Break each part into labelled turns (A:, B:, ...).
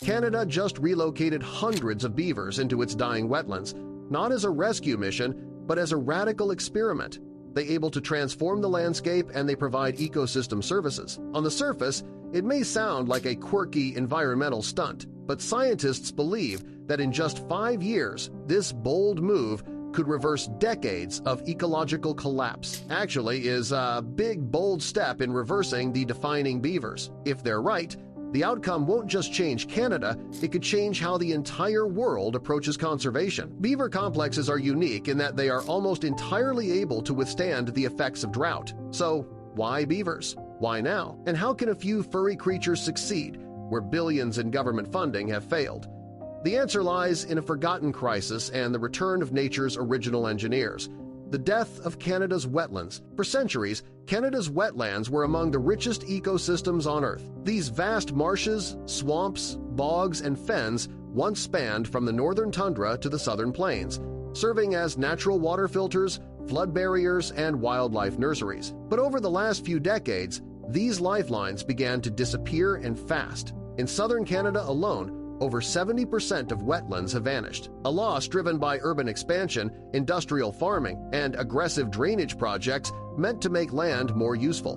A: Canada just relocated hundreds of beavers into its dying wetlands, not as a rescue mission, but as a radical experiment. They able to transform the landscape and they provide ecosystem services. On the surface, it may sound like a quirky environmental stunt, but scientists believe that in just 5 years, this bold move could reverse decades of ecological collapse. Actually is a big, bold step in reversing the defining beavers. If they're right, the outcome won't just change Canada, it could change how the entire world approaches conservation. Beaver complexes are unique in that they are almost entirely able to withstand the effects of drought. So why beavers? Why now? And how can a few furry creatures succeed where billions in government funding have failed? The answer lies in a forgotten crisis and the return of nature's original engineers. The death of Canada's wetlands. For centuries, Canada's wetlands were among the richest ecosystems on Earth. These vast marshes, swamps, bogs, and fens once spanned from the northern tundra to the southern plains, serving as natural water filters, flood barriers, and wildlife nurseries. But over the last few decades, these lifelines began to disappear and fast. In southern Canada alone, over 70% of wetlands have vanished, a loss driven by urban expansion, industrial farming, and aggressive drainage projects meant to make land more useful.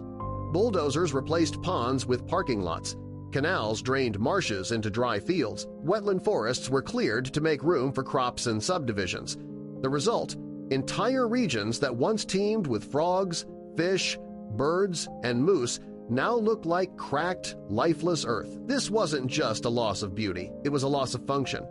A: Bulldozers replaced ponds with parking lots. Canals drained marshes into dry fields. Wetland forests were cleared to make room for crops and subdivisions. The result? Entire regions that once teemed with frogs, fish, birds, and moose now look like cracked, lifeless earth. This wasn't just a loss of beauty, it was a loss of function.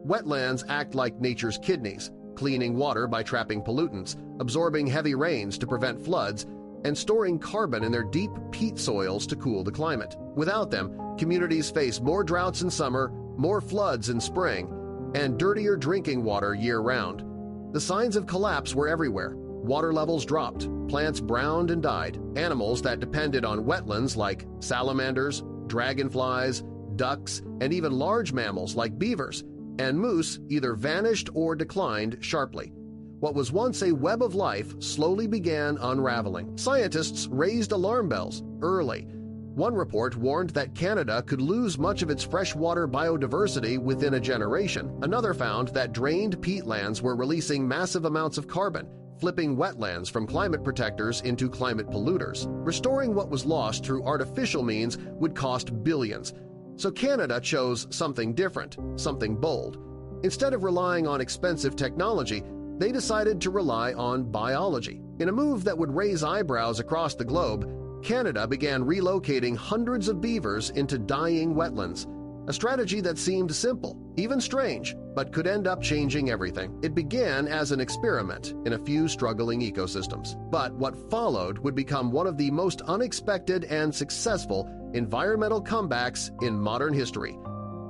A: Wetlands act like nature's kidneys, cleaning water by trapping pollutants, absorbing heavy rains to prevent floods, and storing carbon in their deep peat soils to cool the climate. Without them, communities face more droughts in summer, more floods in spring, and dirtier drinking water year-round. The signs of collapse were everywhere. Water levels dropped, plants browned and died, animals that depended on wetlands like salamanders, dragonflies, ducks, and even large mammals like beavers and moose either vanished or declined sharply. What was once a web of life slowly began unraveling. Scientists raised alarm bells early. One report warned that Canada could lose much of its freshwater biodiversity within a generation. Another found that drained peatlands were releasing massive amounts of carbon, flipping wetlands from climate protectors into climate polluters. Restoring what was lost through artificial means would cost billions. So Canada chose something different, something bold. Instead of relying on expensive technology, they decided to rely on biology. In a move that would raise eyebrows across the globe, Canada began relocating hundreds of beavers into dying wetlands, a strategy that seemed simple, even strange, but could end up changing everything. It began as an experiment in a few struggling ecosystems, but what followed would become one of the most unexpected and successful environmental comebacks in modern history.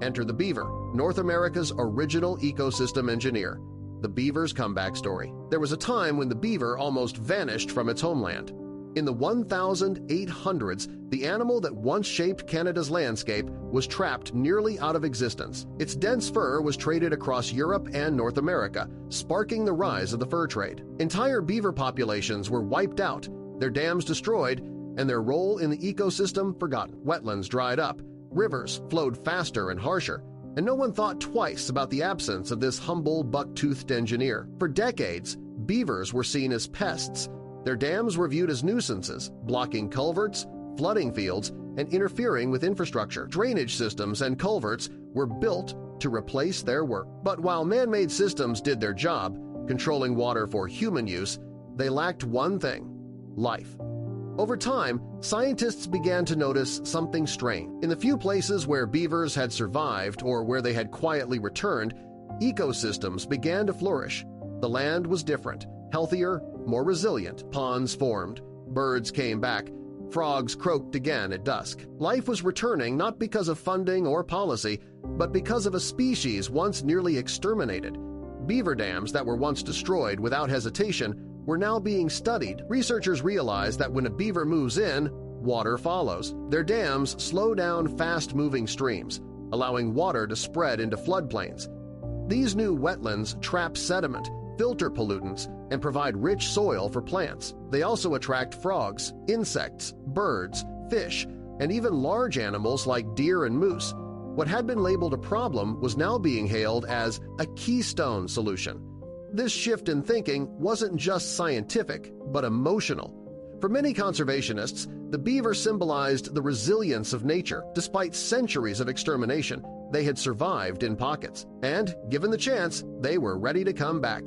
A: Enter the beaver, North America's original ecosystem engineer. The beaver's comeback story. There was a time when the beaver almost vanished from its homeland. In the 1800s, the animal that once shaped Canada's landscape was trapped nearly out of existence. Its dense fur was traded across Europe and North America, sparking the rise of the fur trade. Entire beaver populations were wiped out, their dams destroyed, and their role in the ecosystem forgotten. Wetlands dried up, rivers flowed faster and harsher, and no one thought twice about the absence of this humble, buck-toothed engineer. For decades, beavers were seen as pests. Their dams were viewed as nuisances, blocking culverts, flooding fields, and interfering with infrastructure. Drainage systems and culverts were built to replace their work. But while man-made systems did their job, controlling water for human use, they lacked one thing: life. Over time, scientists began to notice something strange. In the few places where beavers had survived or where they had quietly returned, ecosystems began to flourish. The land was different, healthier, more resilient. Ponds formed, birds came back, frogs croaked again at dusk. Life was returning not because of funding or policy, but because of a species once nearly exterminated. Beaver dams that were once destroyed without hesitation were now being studied. Researchers realized that when a beaver moves in, water follows. Their dams slow down fast-moving streams, allowing water to spread into floodplains. These new wetlands trap sediment, filter pollutants, and provide rich soil for plants. They also attract frogs, insects, birds, fish, and even large animals like deer and moose. What had been labeled a problem was now being hailed as a keystone solution. This shift in thinking wasn't just scientific, but emotional. For many conservationists, the beaver symbolized the resilience of nature. Despite centuries of extermination, they had survived in pockets, and, given the chance, they were ready to come back.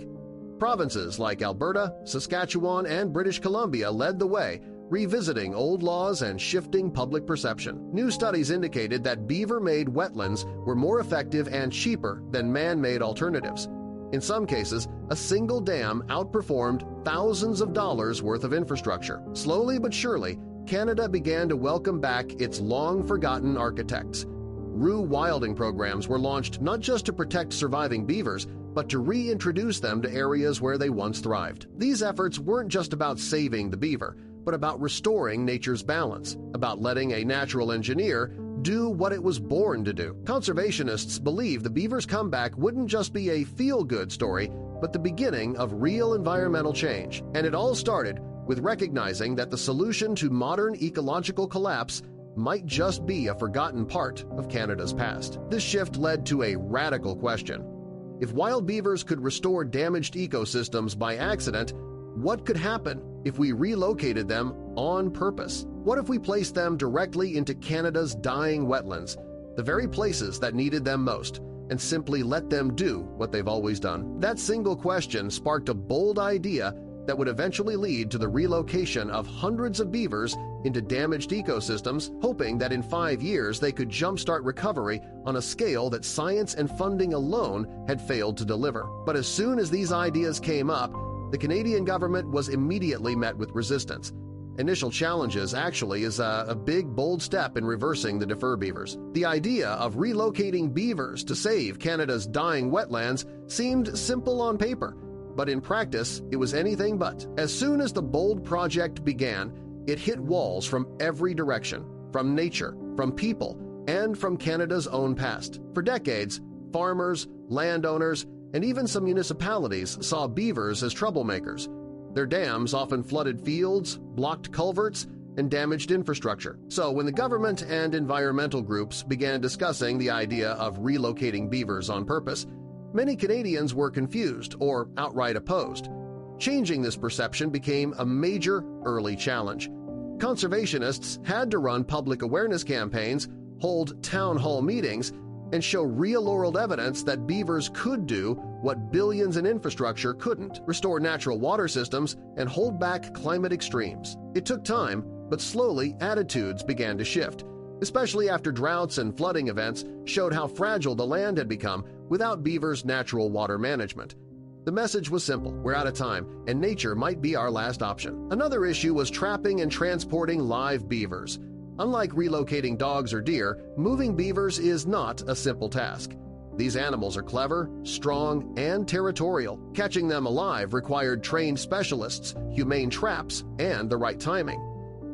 A: Provinces like Alberta, Saskatchewan, and British Columbia led the way, revisiting old laws and shifting public perception. New studies indicated that beaver-made wetlands were more effective and cheaper than man-made alternatives. In some cases, a single dam outperformed thousands of dollars worth of infrastructure. Slowly but surely, Canada began to welcome back its long-forgotten architects. Rewilding programs were launched not just to protect surviving beavers, but to reintroduce them to areas where they once thrived. These efforts weren't just about saving the beaver, but about restoring nature's balance, about letting a natural engineer do what it was born to do. Conservationists believe the Beavers Comeback wouldn't just be a feel-good story, but the beginning of real environmental change. And it all started with recognizing that the solution to modern ecological collapse might just be a forgotten part of Canada's past. This shift led to a radical question. If wild beavers could restore damaged ecosystems by accident, what could happen if we relocated them on purpose? What if we placed them directly into Canada's dying wetlands, the very places that needed them most, and simply let them do what they've always done? That single question sparked a bold idea that would eventually lead to the relocation of hundreds of beavers into damaged ecosystems, hoping that in 5 years they could jumpstart recovery on a scale that science and funding alone had failed to deliver. But as soon as these ideas came up, the Canadian government was immediately met with resistance. Initial challenges actually is a big, bold step in reversing the defer beavers. The idea of relocating beavers to save Canada's dying wetlands seemed simple on paper, but in practice it was anything but. As soon as the bold project began, it hit walls from every direction, from nature, from people, and from Canada's own past. For decades, farmers, landowners, and even some municipalities saw beavers as troublemakers. Their dams often flooded fields, blocked culverts, and damaged infrastructure. So when the government and environmental groups began discussing the idea of relocating beavers on purpose, many Canadians were confused or outright opposed. Changing this perception became a major early challenge. Conservationists had to run public awareness campaigns, hold town hall meetings, and show real-world evidence that beavers could do what billions in infrastructure couldn't: restore natural water systems and hold back climate extremes. It took time, but slowly attitudes began to shift, especially after droughts and flooding events showed how fragile the land had become without beavers' natural water management. The message was simple: we're out of time, and nature might be our last option. Another issue was trapping and transporting live beavers. Unlike relocating dogs or deer, moving beavers is not a simple task. These animals are clever, strong, and territorial. Catching them alive required trained specialists, humane traps, and the right timing.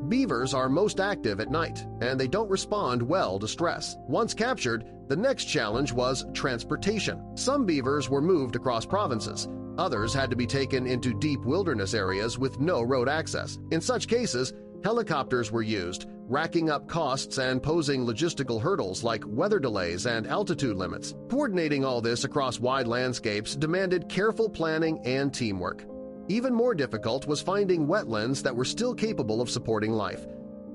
A: Beavers are most active at night, and they don't respond well to stress. Once captured, the next challenge was transportation. Some beavers were moved across provinces. Others had to be taken into deep wilderness areas with no road access. In such cases, helicopters were used, racking up costs and posing logistical hurdles like weather delays and altitude limits. Coordinating all this across wide landscapes demanded careful planning and teamwork. Even more difficult was finding wetlands that were still capable of supporting life.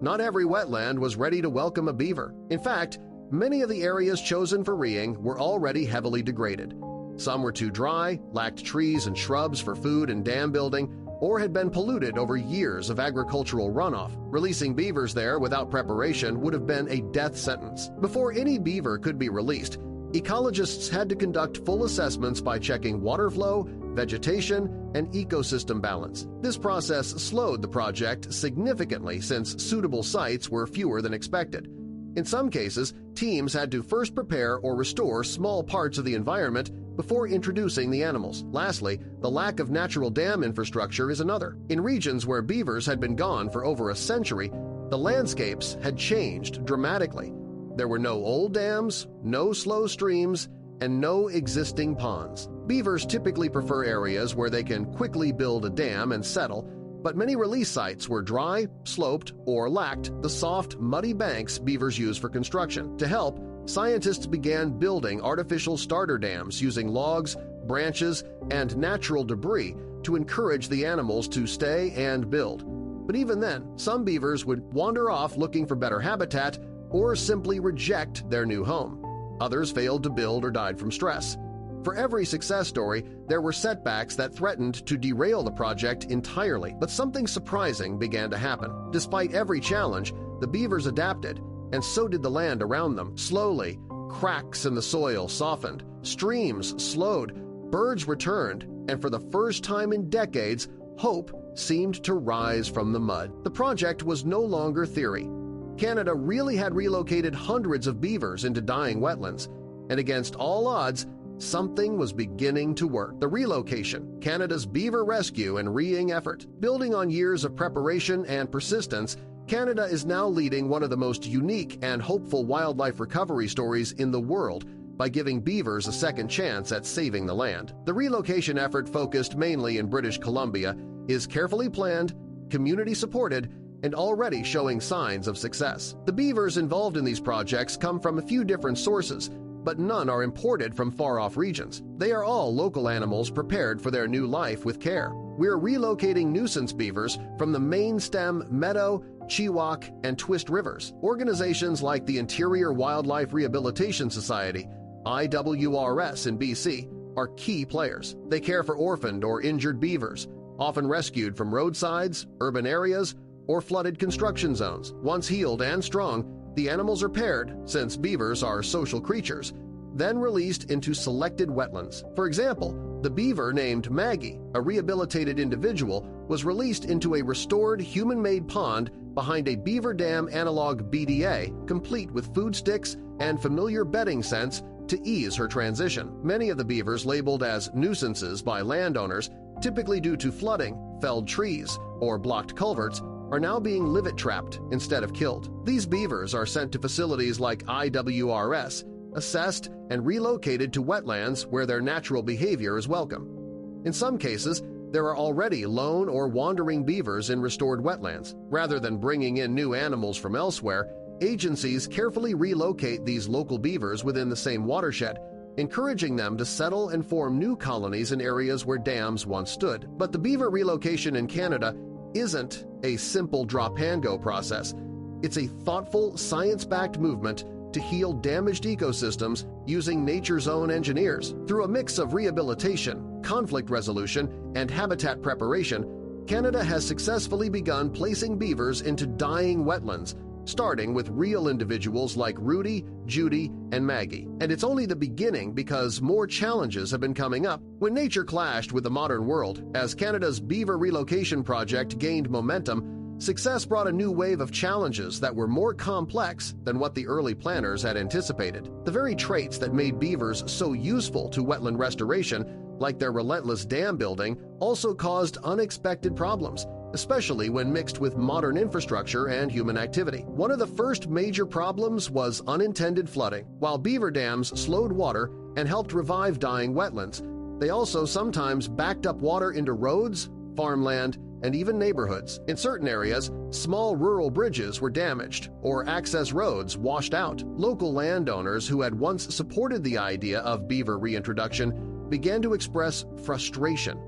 A: Not every wetland was ready to welcome a beaver. In fact, many of the areas chosen for reeing were already heavily degraded. Some were too dry, lacked trees and shrubs for food and dam building, or had been polluted over years of agricultural runoff. Releasing beavers there without preparation would have been a death sentence. Before any beaver could be released, ecologists had to conduct full assessments by checking water flow, vegetation, and ecosystem balance. This process slowed the project significantly since suitable sites were fewer than expected. In some cases, teams had to first prepare or restore small parts of the environment before introducing the animals. Lastly, the lack of natural dam infrastructure is another. In regions where beavers had been gone for over a century, the landscapes had changed dramatically. There were no old dams, no slow streams, and no existing ponds. Beavers typically prefer areas where they can quickly build a dam and settle, but many release sites were dry, sloped, or lacked the soft, muddy banks beavers use for construction. To help, scientists began building artificial starter dams using logs, branches, and natural debris to encourage the animals to stay and build. But even then, some beavers would wander off looking for better habitat or simply reject their new home. Others failed to build or died from stress. For every success story, there were setbacks that threatened to derail the project entirely, but something surprising began to happen. Despite every challenge, the beavers adapted, and so did the land around them. Slowly, cracks in the soil softened, streams slowed, birds returned, and for the first time in decades, hope seemed to rise from the mud. The project was no longer theory. Canada really had relocated hundreds of beavers into dying wetlands, and against all odds, something was beginning to work. The Relocation, Canada's beaver rescue and reing effort. Building on years of preparation and persistence, Canada is now leading one of the most unique and hopeful wildlife recovery stories in the world by giving beavers a second chance at saving the land. The relocation effort, focused mainly in British Columbia, is carefully planned, community-supported, and already showing signs of success. The beavers involved in these projects come from a few different sources, but none are imported from far-off regions. They are all local animals prepared for their new life with care. We're relocating nuisance beavers from the main stem Meadow, Chewok, and Twist rivers. Organizations like the Interior Wildlife Rehabilitation Society, IWRS in BC, are key players. They care for orphaned or injured beavers, often rescued from roadsides, urban areas, or flooded construction zones. Once healed and strong, the animals are paired, since beavers are social creatures, then released into selected wetlands. For example, the beaver named Maggie, a rehabilitated individual, was released into a restored human-made pond behind a beaver dam analog BDA, complete with food sticks and familiar bedding scents to ease her transition. Many of the beavers labeled as nuisances by landowners, typically due to flooding, felled trees, or blocked culverts, are now being livet-trapped instead of killed. These beavers are sent to facilities like IWRS, assessed and relocated to wetlands where their natural behavior is welcome. In some cases, there are already lone or wandering beavers in restored wetlands. Rather than bringing in new animals from elsewhere, agencies carefully relocate these local beavers within the same watershed, encouraging them to settle and form new colonies in areas where dams once stood. But the beaver relocation in Canada isn't a simple drop-and-go process. It's a thoughtful, science-backed movement to heal damaged ecosystems using nature's own engineers. Through a mix of rehabilitation, conflict resolution, and habitat preparation, Canada has successfully begun placing beavers into dying wetlands, starting with real individuals like Rudy, Judy, and Maggie. And it's only the beginning because more challenges have been coming up. When nature clashed with the modern world, as Canada's Beaver Relocation Project gained momentum, success brought a new wave of challenges that were more complex than what the early planners had anticipated. The very traits that made beavers so useful to wetland restoration, like their relentless dam building, also caused unexpected problems, especially when mixed with modern infrastructure and human activity. One of the first major problems was unintended flooding. While beaver dams slowed water and helped revive dying wetlands, they also sometimes backed up water into roads, farmland, and even neighborhoods. In certain areas, small rural bridges were damaged or access roads washed out. Local landowners who had once supported the idea of beaver reintroduction began to express frustration.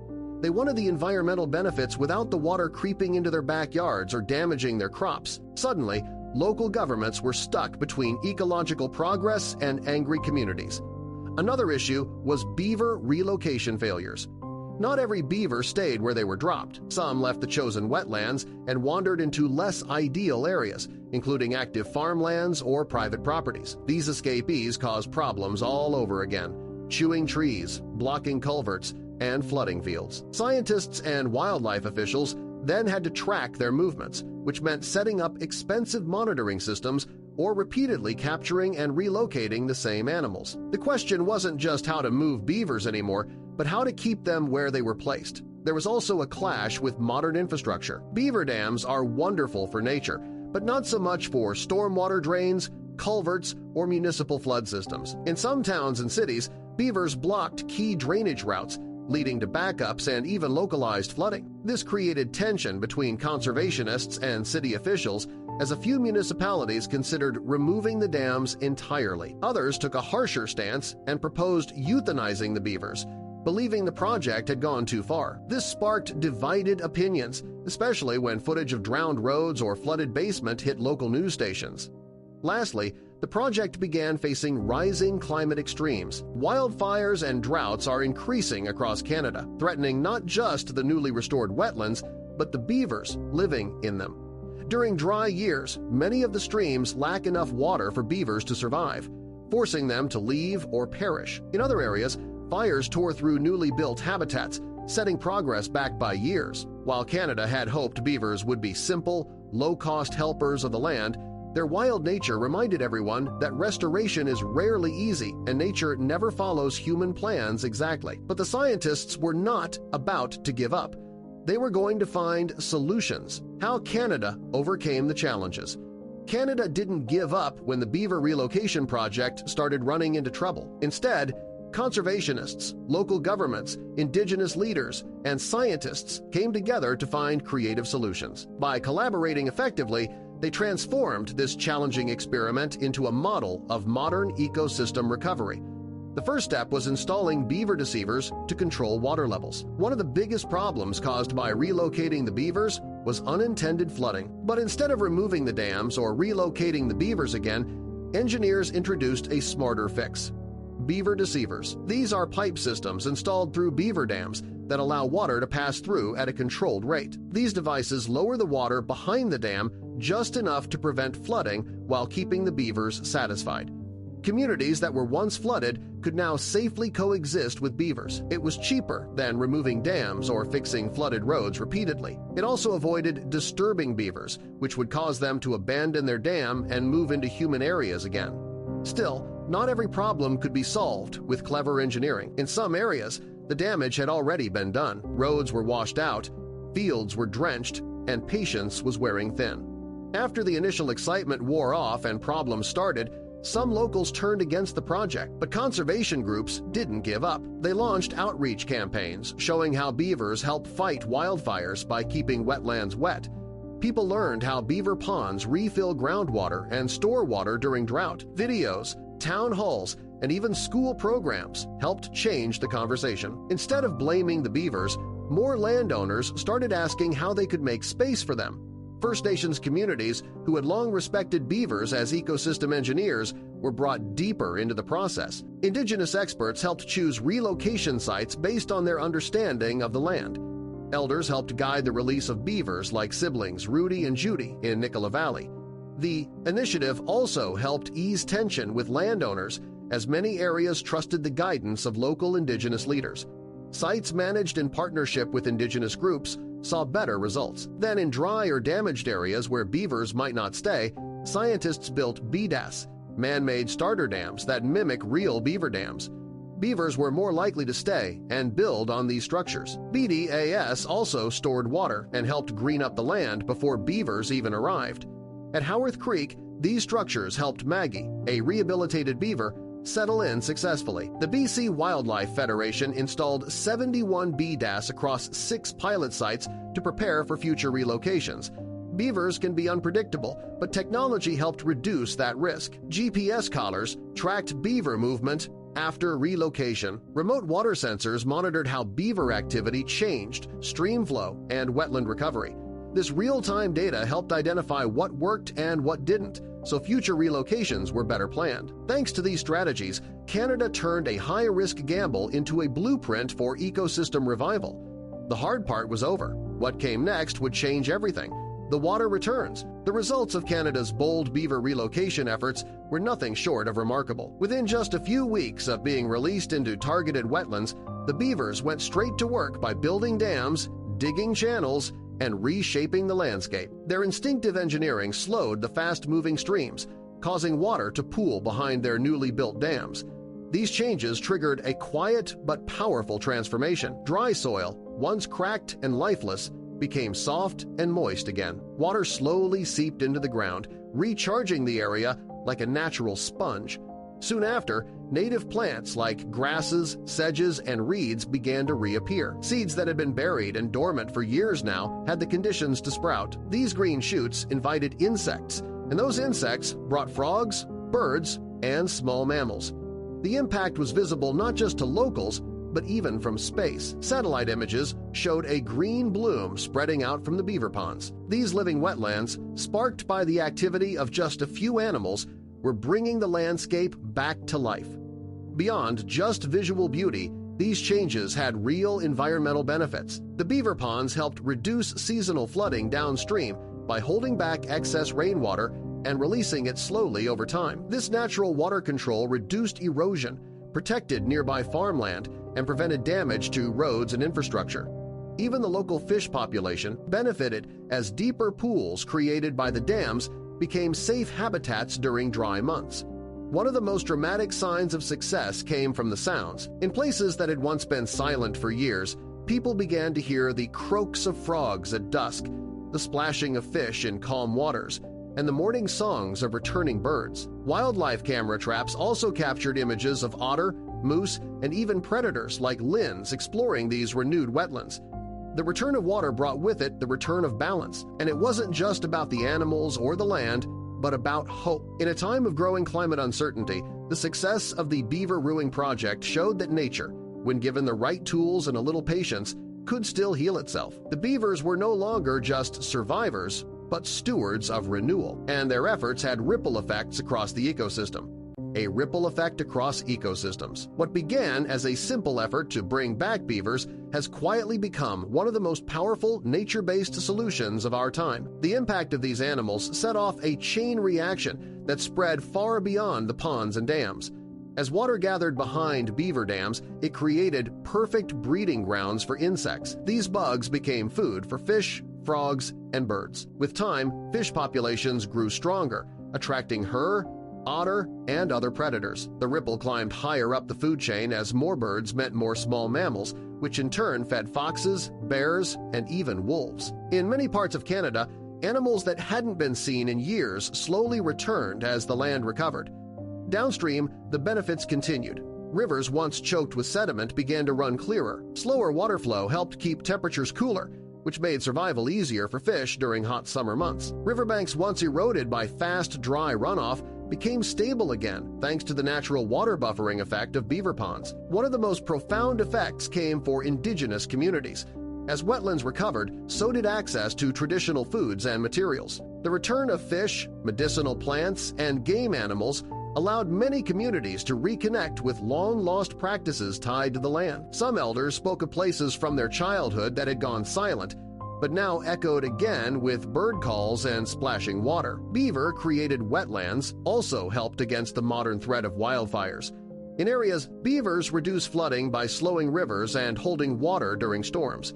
A: They wanted the environmental benefits without the water creeping into their backyards or damaging their crops. Suddenly, local governments were stuck between ecological progress and angry communities. Another issue was beaver relocation failures. Not every beaver stayed where they were dropped. Some left the chosen wetlands and wandered into less ideal areas, including active farmlands or private properties. These escapees caused problems all over again, chewing trees, blocking culverts, and flooding fields. Scientists and wildlife officials then had to track their movements, which meant setting up expensive monitoring systems or repeatedly capturing and relocating the same animals. The question wasn't just how to move beavers anymore, but how to keep them where they were placed. There was also a clash with modern infrastructure. Beaver dams are wonderful for nature, but not so much for stormwater drains, culverts, or municipal flood systems. In some towns and cities, beavers blocked key drainage routes, leading to backups and even localized flooding. This created tension between conservationists and city officials, as a few municipalities considered removing the dams entirely. Others took a harsher stance and proposed euthanizing the beavers, believing the project had gone too far. This sparked divided opinions, especially when footage of drowned roads or flooded basement hit local news stations. Lastly, the project began facing rising climate extremes. Wildfires and droughts are increasing across Canada, threatening not just the newly restored wetlands, but the beavers living in them. During dry years, many of the streams lack enough water for beavers to survive, forcing them to leave or perish. In other areas, fires tore through newly built habitats, setting progress back by years. While Canada had hoped beavers would be simple, low-cost helpers of the land, their wild nature reminded everyone that restoration is rarely easy and nature never follows human plans exactly. But the scientists were not about to give up. They were going to find solutions. How Canada overcame the challenges. Canada didn't give up when the Beaver Relocation project started running into trouble. Instead, conservationists, local governments, Indigenous leaders, and scientists came together to find creative solutions. By collaborating effectively, they transformed this challenging experiment into a model of modern ecosystem recovery. The first step was installing beaver deceivers to control water levels. One of the biggest problems caused by relocating the beavers was unintended flooding. But instead of removing the dams or relocating the beavers again, engineers introduced a smarter fix: beaver deceivers. These are pipe systems installed through beaver dams that allow water to pass through at a controlled rate. These devices lower the water behind the dam just enough to prevent flooding while keeping the beavers satisfied. Communities that were once flooded could now safely coexist with beavers. It was cheaper than removing dams or fixing flooded roads repeatedly. It also avoided disturbing beavers, which would cause them to abandon their dam and move into human areas again. Still, not every problem could be solved with clever engineering. In some areas, the damage had already been done. Roads were washed out, fields were drenched, and patience was wearing thin. After the initial excitement wore off and problems started, some locals turned against the project, but conservation groups didn't give up. They launched outreach campaigns showing how beavers help fight wildfires by keeping wetlands wet. People learned how beaver ponds refill groundwater and store water during drought. Videos, town halls, and even school programs helped change the conversation. Instead of blaming the beavers, more landowners started asking how they could make space for them. First Nations communities who had long respected beavers as ecosystem engineers were brought deeper into the process. Indigenous experts helped choose relocation sites based on their understanding of the land. Elders helped guide the release of beavers like siblings Rudy and Judy in Nicola Valley. The initiative also helped ease tension with landowners, as many areas trusted the guidance of local Indigenous leaders. Sites managed in partnership with Indigenous groups saw better results. Then in dry or damaged areas where beavers might not stay, scientists built BDAS, man-made starter dams that mimic real beaver dams. Beavers were more likely to stay and build on these structures. BDAS also stored water and helped green up the land before beavers even arrived. At Howarth Creek, these structures helped Maggie, a rehabilitated beaver, settle in successfully. The BC Wildlife Federation installed 71 BDAS across 6 pilot sites to prepare for future relocations. Beavers can be unpredictable, but technology helped reduce that risk. GPS collars tracked beaver movement after relocation. Remote water sensors monitored how beaver activity changed, stream flow, and wetland recovery. This real-time data helped identify what worked and what didn't, so future relocations were better planned. Thanks to these strategies, Canada turned a high-risk gamble into a blueprint for ecosystem revival. The hard part was over. What came next would change everything. The water returns. The results of Canada's bold beaver relocation efforts were nothing short of remarkable. Within just a few weeks of being released into targeted wetlands, the beavers went straight to work by building dams, digging channels, and reshaping the landscape. Their instinctive engineering slowed the fast-moving streams, causing water to pool behind their newly built dams. These changes triggered a quiet but powerful transformation. Dry soil, once cracked and lifeless, became soft and moist again. Water slowly seeped into the ground, recharging the area like a natural sponge. Soon after, native plants like grasses, sedges, and reeds began to reappear. Seeds that had been buried and dormant for years now had the conditions to sprout. These green shoots invited insects, and those insects brought frogs, birds, and small mammals. The impact was visible not just to locals, but even from space. Satellite images showed a green bloom spreading out from the beaver ponds. These living wetlands, sparked by the activity of just a few animals, were bringing the landscape back to life. Beyond just visual beauty, these changes had real environmental benefits. The beaver ponds helped reduce seasonal flooding downstream by holding back excess rainwater and releasing it slowly over time. This natural water control reduced erosion, protected nearby farmland, and prevented damage to roads and infrastructure. Even the local fish population benefited as deeper pools created by the dams became safe habitats during dry months. One of the most dramatic signs of success came from the sounds. In places that had once been silent for years, people began to hear the croaks of frogs at dusk, the splashing of fish in calm waters, and the morning songs of returning birds. Wildlife camera traps also captured images of otter, moose, and even predators like lynx exploring these renewed wetlands. The return of water brought with it the return of balance, and it wasn't just about the animals or the land, but about hope. In a time of growing climate uncertainty, the success of the Beaver Rewing Project showed that nature, when given the right tools and a little patience, could still heal itself. The beavers were no longer just survivors, but stewards of renewal, and their efforts had ripple effects across the ecosystem. A ripple effect across ecosystems. What began as a simple effort to bring back beavers has quietly become one of the most powerful nature-based solutions of our time. The impact of these animals set off a chain reaction that spread far beyond the ponds and dams. As water gathered behind beaver dams, it created perfect breeding grounds for insects. These bugs became food for fish, frogs, and birds. With time, fish populations grew stronger, attracting her, otter, and other predators. The ripple climbed higher up the food chain as more birds meant more small mammals, which in turn fed foxes, bears, and even wolves. In many parts of Canada, animals that hadn't been seen in years slowly returned as the land recovered. Downstream, the benefits continued. Rivers once choked with sediment began to run clearer. Slower water flow helped keep temperatures cooler, which made survival easier for fish during hot summer months. Riverbanks once eroded by fast, dry runoff became stable again thanks to the natural water buffering effect of beaver ponds. One of the most profound effects came for indigenous communities. As wetlands recovered, so did access to traditional foods and materials. The return of fish, medicinal plants, and game animals allowed many communities to reconnect with long-lost practices tied to the land. Some elders spoke of places from their childhood that had gone silent, but now echoed again with bird calls and splashing water. Beaver created wetlands also helped against the modern threat of wildfires. In areas, beavers reduce flooding by slowing rivers and holding water during storms.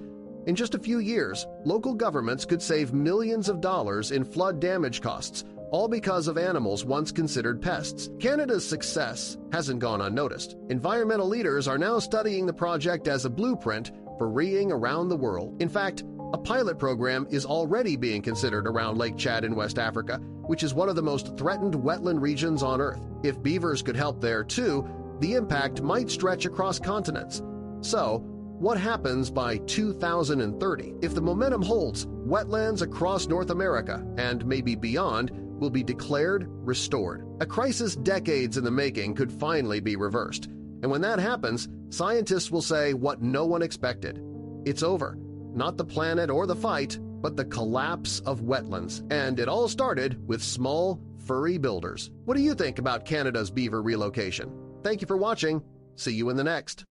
A: In just a few years, local governments could save millions of dollars in flood damage costs, all because of animals once considered pests. Canada's success hasn't gone unnoticed. Environmental leaders are now studying the project as a blueprint for reeing around the world. In fact, a pilot program is already being considered around Lake Chad in West Africa, which is one of the most threatened wetland regions on Earth. If beavers could help there too, the impact might stretch across continents. So, what happens by 2030? If the momentum holds, wetlands across North America and maybe beyond will be declared restored. A crisis decades in the making could finally be reversed. And when that happens, scientists will say what no one expected. It's over. Not the planet or the fight, but the collapse of wetlands. And it all started with small, furry builders. What do you think about Canada's beaver relocation? Thank you for watching. See you in the next.